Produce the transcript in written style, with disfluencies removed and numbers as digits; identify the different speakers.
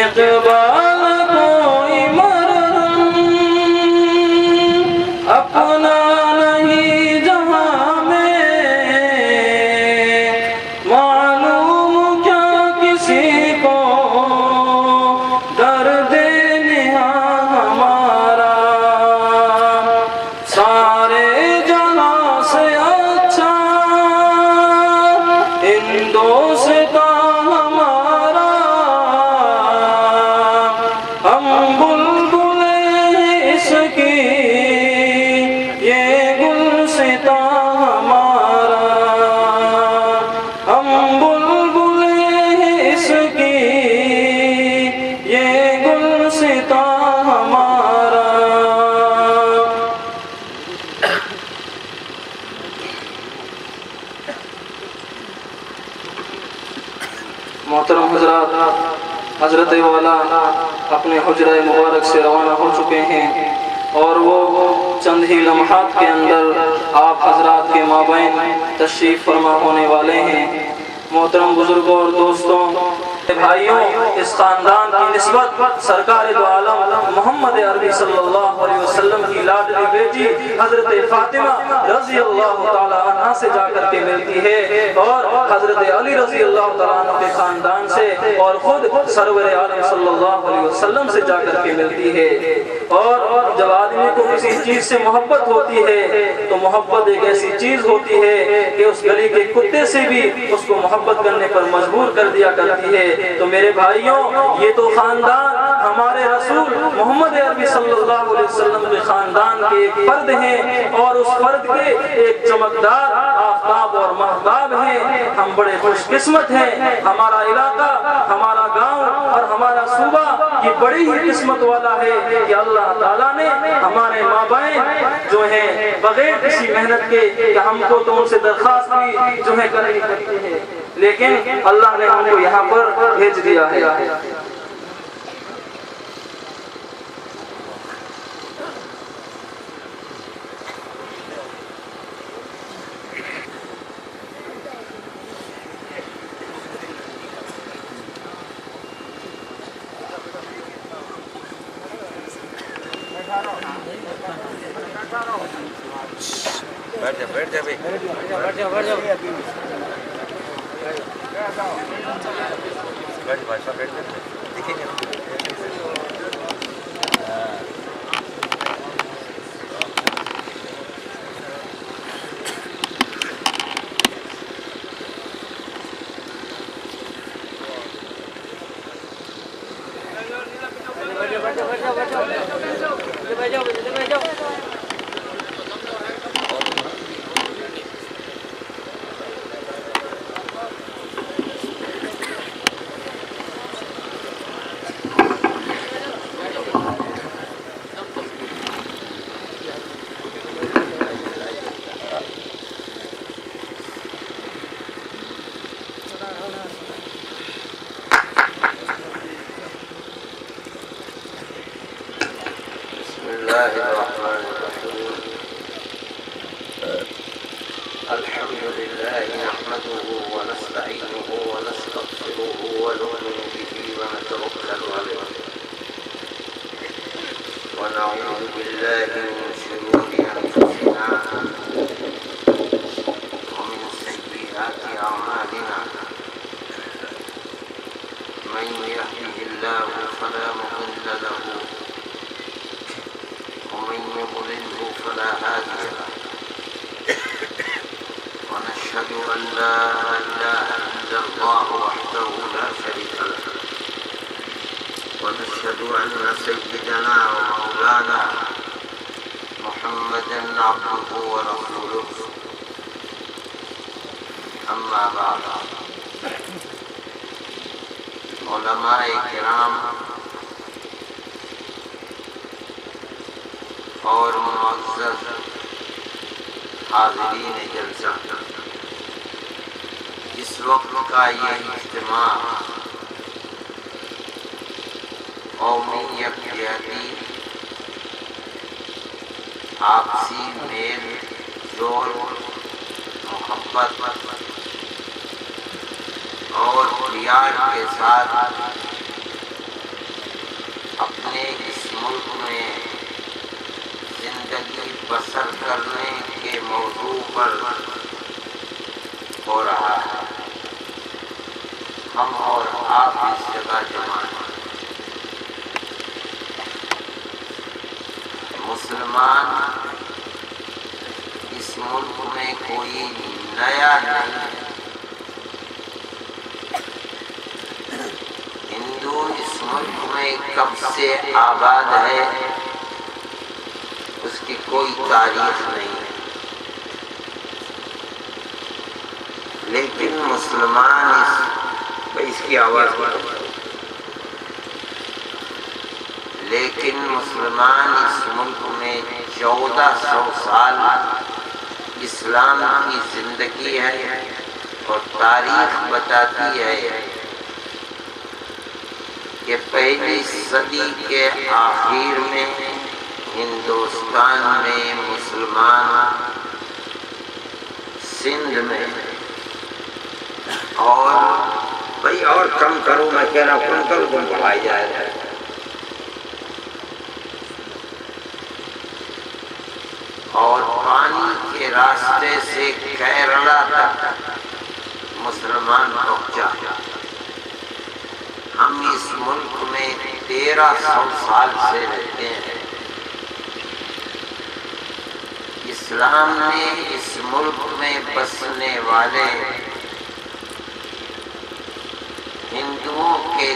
Speaker 1: اقبال کوئی مرہم اپنا نہیں جہاں میں، معلوم کیا کسی کو درد نہاں ہمارا، سارے جہاں سے اچھا ہندوستاں ہمارا، ہم بلبل ہیں اس کی یہ گلستاں ہمارا، ہم بلبل ہیں اس کی یہ گلستاں ہمارا۔ محترم حضرات، حضرت والا اپنے حجرہ مبارک سے روانہ ہو چکے ہیں، اور وہ چند ہی لمحات کے اندر آپ حضرات کے مابین تشریف فرما ہونے والے ہیں۔ محترم بزرگوں اور دوستوں، بھائیوں، اس خاندان کی نسبت سرکار دو عالم محمد عربی صلی اللہ علیہ وسلم کی لاڈلی بیٹی حضرت فاطمہ رضی اللہ تعالی عنہ سے جا کر کے ملتی ہے، اور حضرت علی رضی اللہ تعالیٰ عنہ کے خاندان سے، اور خود سرور عالم صلی اللہ علیہ وسلم سے جا کر کے ملتی ہے۔ اور جب آدمی کو کسی چیز سے محبت ہوتی ہے تو محبت ایک ایسی چیز ہوتی ہے کہ اس گلی کے کتے سے بھی اس کو محبت کرنے پر مجبور کر دیا کرتی ہے۔ تو میرے بھائیوں، یہ تو خاندان ہمارے رسول محمد عربی صلی اللہ علیہ وسلم کے خاندان کے ایک فرد ہیں، اور اس فرد کے ایک چمکدار آفتاب اور مہتاب ہیں۔ ہم بڑے خوش قسمت ہیں، ہمارا علاقہ، ہمارا گاؤں اور ہمارا صوبہ یہ بڑی ہی قسمت والا ہے کہ اللہ تعالیٰ نے ہمارے مابین جو ہیں بغیر کسی محنت کے، کہ ہم کو تو ان سے درخواست بھی جو ہے کرنی پڑتی ہے، لیکن اللہ نے ہم کو یہاں پر بھیج دیا ہے۔
Speaker 2: بیٹھ جا بیٹھ جا بھائی، بیٹھ جا بیٹھ جا بھائی صاحب، بیٹھ جا، دیکھیں گے۔
Speaker 3: الحمد لله نحمده ونستعينه ونستغفره ونؤمن به ونتوكل عليه ونعوذ بالله من شرور أنفسنا ومن سيئات أعمالنا، من يهده الله فلا مضل له ومن يضلله فلا هادي له، ونشهد أن لا إله إلا الله وحده لا شريك له، ونشهد أن سيدنا ومولانا محمدا عبده ورسوله، أما بعد، علماء کرام اور معزز حاضرین جلسہ، اس وقت کا یہ اجتماع قومی یکجہتی، آپسی میل جول، محبت اور پیار کے ساتھ اپنے اس ملک میں زندگی بسر کرنے کے موضوع پر ہو رہا ہے۔ ہم اور آپ اس جگہ جمع ہیں۔ مسلمان اس ملک میں کوئی نیا نہیں ہے۔ ہندو اس ملک میں کب سے آباد ہے، اس کی کوئی تاریخ نہیں ہے، لیکن مسلمان اس کی آواز لیکن مسلمان اس ملک میں 1400 سال اسلام کی زندگی ہے، اور تاریخ بتاتی ہے کہ پہلی صدی کے آخر میں ہندوستان میں مسلمان سندھ میں، اور بھائی اور کم کرو، میں کہہ رہا ہوں کم کرو، بڑھائی جائے گا، اور پانی کے راستے سے کیرلا تک مسلمان پہنچا۔ ہم اس ملک میں 1300 سال سے رہتے ہیں۔ اسلام نے اس ملک میں بسنے والے ہندوؤں کے